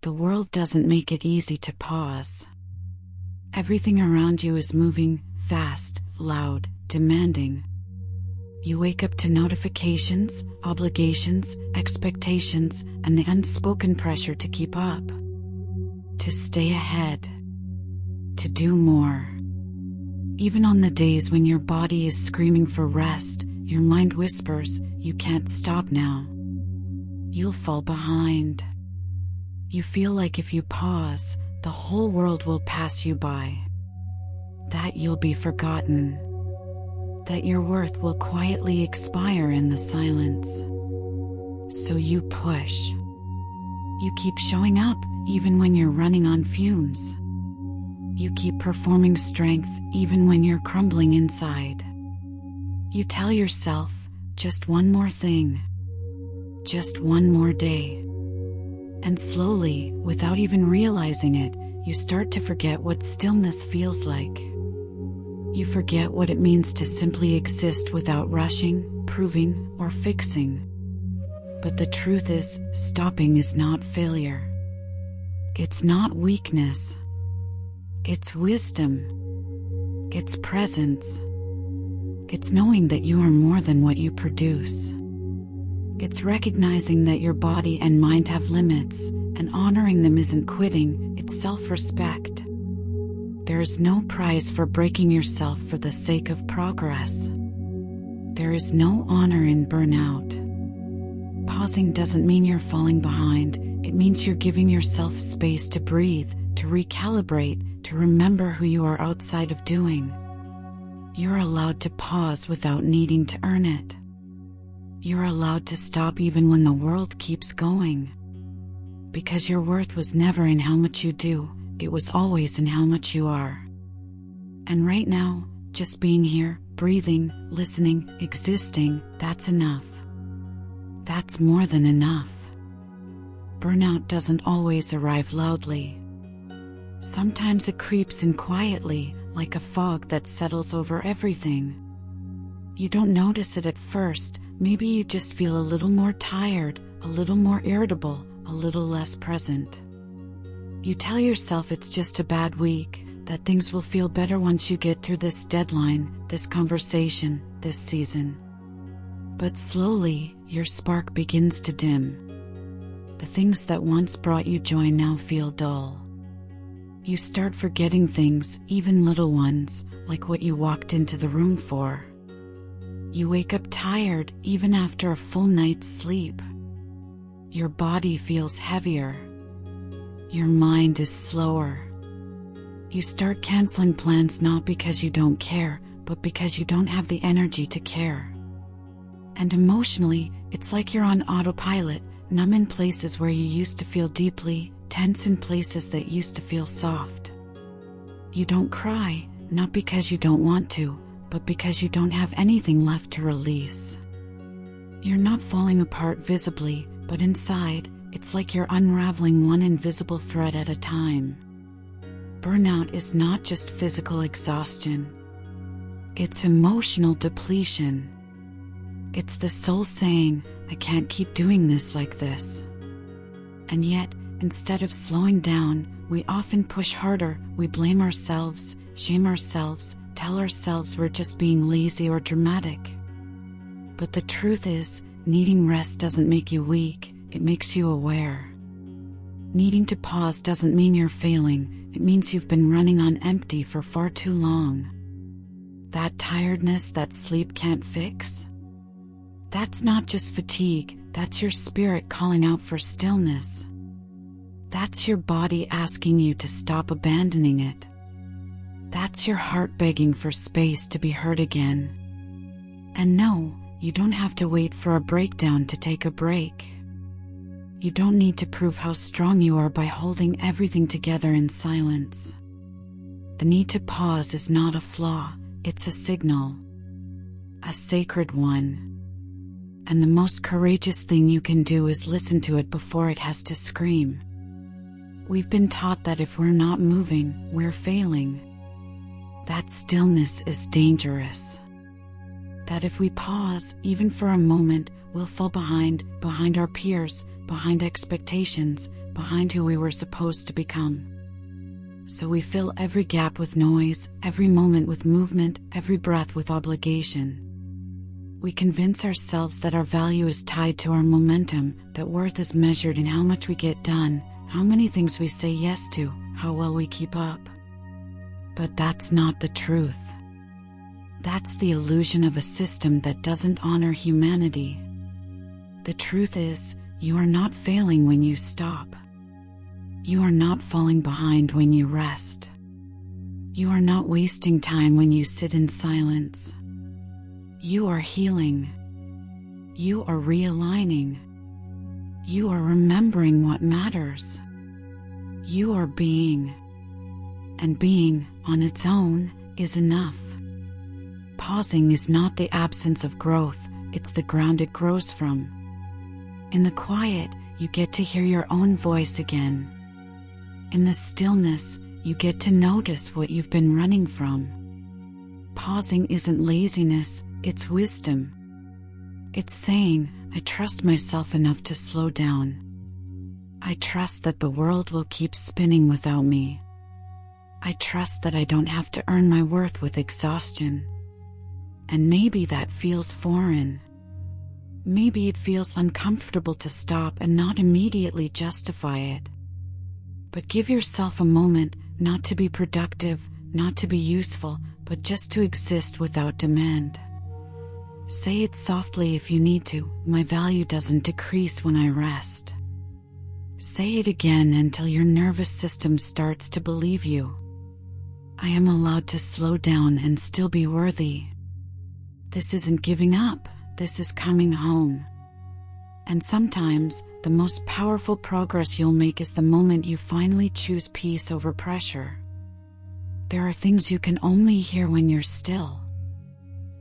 The world doesn't make it easy to pause. Everything around you is moving, fast, loud, demanding. You wake up to notifications, obligations, expectations, and the unspoken pressure to keep up, to stay ahead, to do more. Even on the days when your body is screaming for rest, your mind whispers, "You can't stop now. You'll fall behind." You feel like if you pause, the whole world will pass you by, that you'll be forgotten, that your worth will quietly expire in the silence. So you push. You keep showing up even when you're running on fumes. You keep performing strength even when you're crumbling inside. You tell yourself, just one more thing, just one more day. And slowly, without even realizing it, you start to forget what stillness feels like. You forget what it means to simply exist without rushing, proving, or fixing. But the truth is, stopping is not failure. It's not weakness. It's wisdom. It's presence. It's knowing that you are more than what you produce. It's recognizing that your body and mind have limits, and honoring them isn't quitting, it's self-respect. There is no prize for breaking yourself for the sake of progress. There is no honor in burnout. Pausing doesn't mean you're falling behind, it means you're giving yourself space to breathe, to recalibrate, to remember who you are outside of doing. You're allowed to pause without needing to earn it. You're allowed to stop even when the world keeps going. Because your worth was never in how much you do, it was always in how much you are. And right now, just being here, breathing, listening, existing, that's enough. That's more than enough. Burnout doesn't always arrive loudly. Sometimes it creeps in quietly, like a fog that settles over everything. You don't notice it at first. Maybe you just feel a little more tired, a little more irritable, a little less present. You tell yourself it's just a bad week, that things will feel better once you get through this deadline, this conversation, this season. But slowly, your spark begins to dim. The things that once brought you joy now feel dull. You start forgetting things, even little ones, like what you walked into the room for. You wake up tired even after a full night's sleep. Your body feels heavier. Your mind is slower. You start canceling plans not because you don't care, but because you don't have the energy to care. And emotionally, it's like you're on autopilot, numb in places where you used to feel deeply, tense in places that used to feel soft. You don't cry, not because you don't want to, but because you don't have anything left to release. You're not falling apart visibly, but inside, it's like you're unraveling one invisible thread at a time. Burnout is not just physical exhaustion. It's emotional depletion. It's the soul saying, "I can't keep doing this like this." And yet, instead of slowing down, we often push harder, we blame ourselves, shame ourselves, tell ourselves we're just being lazy or dramatic. But the truth is, needing rest doesn't make you weak, it makes you aware. Needing to pause doesn't mean you're failing, it means you've been running on empty for far too long. That tiredness that sleep can't fix? That's not just fatigue, that's your spirit calling out for stillness. That's your body asking you to stop abandoning it. That's your heart begging for space to be heard again. And no, you don't have to wait for a breakdown to take a break. You don't need to prove how strong you are by holding everything together in silence. The need to pause is not a flaw, it's a signal. A sacred one. And the most courageous thing you can do is listen to it before it has to scream. We've been taught that if we're not moving, we're failing. That stillness is dangerous. That if we pause, even for a moment, we'll fall behind our peers, behind expectations, behind who we were supposed to become. So we fill every gap with noise, every moment with movement, every breath with obligation. We convince ourselves that our value is tied to our momentum, that worth is measured in how much we get done, how many things we say yes to, how well we keep up. But that's not the truth. That's the illusion of a system that doesn't honor humanity. The truth is, you are not failing when you stop. You are not falling behind when you rest. You are not wasting time when you sit in silence. You are healing. You are realigning. You are remembering what matters. You are being. And being, on its own, is enough. Pausing is not the absence of growth, it's the ground it grows from. In the quiet, you get to hear your own voice again. In the stillness, you get to notice what you've been running from. Pausing isn't laziness, it's wisdom. It's saying, I trust myself enough to slow down. I trust that the world will keep spinning without me. I trust that I don't have to earn my worth with exhaustion. And maybe that feels foreign. Maybe it feels uncomfortable to stop and not immediately justify it. But give yourself a moment, not to be productive, not to be useful, but just to exist without demand. Say it softly if you need to, my value doesn't decrease when I rest. Say it again until your nervous system starts to believe you. I am allowed to slow down and still be worthy. This isn't giving up, this is coming home. And sometimes, the most powerful progress you'll make is the moment you finally choose peace over pressure. There are things you can only hear when you're still.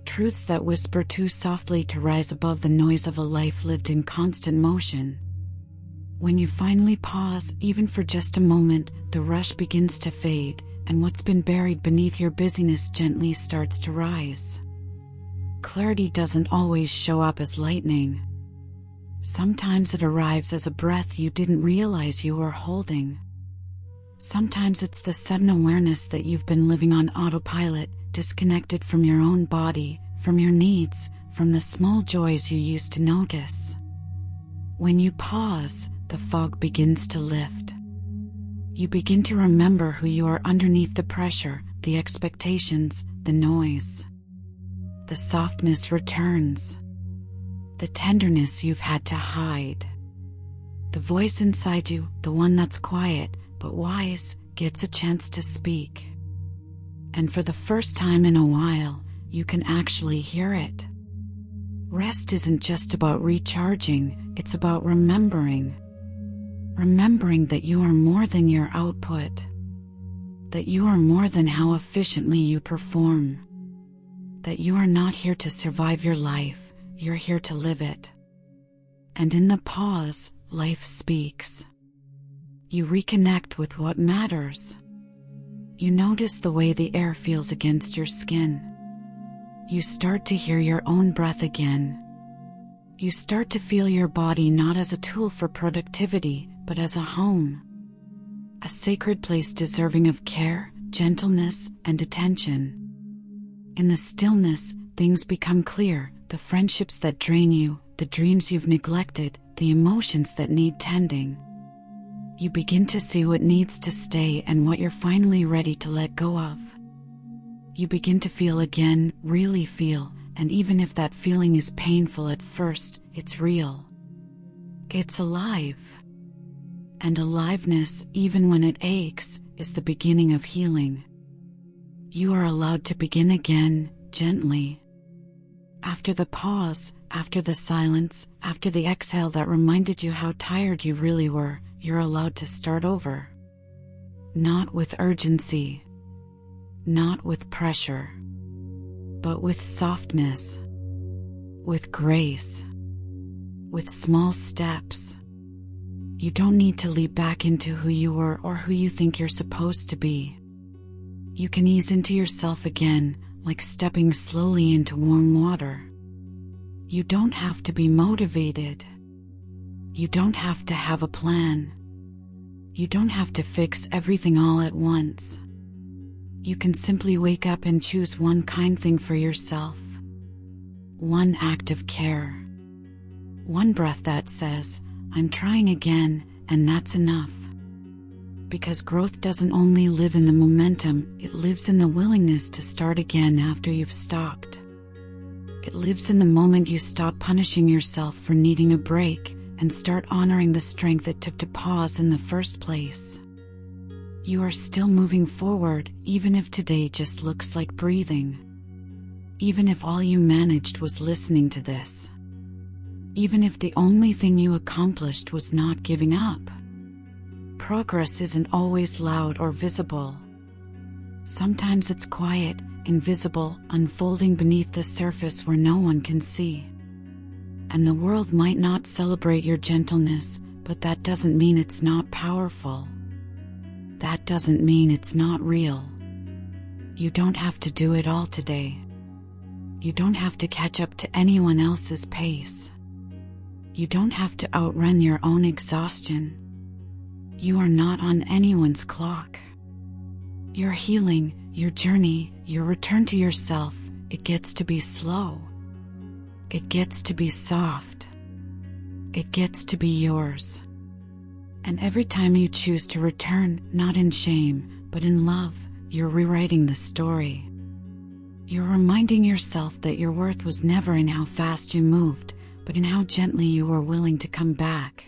Truths that whisper too softly to rise above the noise of a life lived in constant motion. When you finally pause, even for just a moment, the rush begins to fade, and what's been buried beneath your busyness gently starts to rise. Clarity doesn't always show up as lightning. Sometimes it arrives as a breath you didn't realize you were holding. Sometimes it's the sudden awareness that you've been living on autopilot, disconnected from your own body, from your needs, from the small joys you used to notice. When you pause, the fog begins to lift. You begin to remember who you are underneath the pressure, the expectations, the noise. The softness returns. The tenderness you've had to hide. The voice inside you, the one that's quiet but wise, gets a chance to speak. And for the first time in a while, you can actually hear it. Rest isn't just about recharging, it's about remembering. Remembering that you are more than your output. That you are more than how efficiently you perform. That you are not here to survive your life. You're here to live it. And in the pause, life speaks. You reconnect with what matters. You notice the way the air feels against your skin. You start to hear your own breath again. You start to feel your body not as a tool for productivity, but as a home. A sacred place deserving of care, gentleness, and attention. In the stillness, things become clear. The friendships that drain you, the dreams you've neglected, the emotions that need tending. You begin to see what needs to stay and what you're finally ready to let go of. You begin to feel again, really feel, and even if that feeling is painful at first, it's real. It's alive. And aliveness, even when it aches, is the beginning of healing. You are allowed to begin again, gently. After the pause, after the silence, after the exhale that reminded you how tired you really were, you're allowed to start over. Not with urgency, not with pressure, but with softness, with grace, with small steps. You don't need to leap back into who you were or who you think you're supposed to be. You can ease into yourself again, like stepping slowly into warm water. You don't have to be motivated. You don't have to have a plan. You don't have to fix everything all at once. You can simply wake up and choose one kind thing for yourself. One act of care. One breath that says, "I'm trying again," and that's enough. Because growth doesn't only live in the momentum, it lives in the willingness to start again after you've stopped. It lives in the moment you stop punishing yourself for needing a break and start honoring the strength it took to pause in the first place. You are still moving forward, even if today just looks like breathing. Even if all you managed was listening to this. Even if the only thing you accomplished was not giving up. Progress isn't always loud or visible. Sometimes it's quiet, invisible, unfolding beneath the surface where no one can see. And the world might not celebrate your gentleness, but that doesn't mean it's not powerful. That doesn't mean it's not real. You don't have to do it all today. You don't have to catch up to anyone else's pace. You don't have to outrun your own exhaustion. You are not on anyone's clock. Your healing, your journey, your return to yourself, it gets to be slow. It gets to be soft. It gets to be yours. And every time you choose to return, not in shame, but in love, you're rewriting the story. You're reminding yourself that your worth was never in how fast you moved, but in how gently you were willing to come back.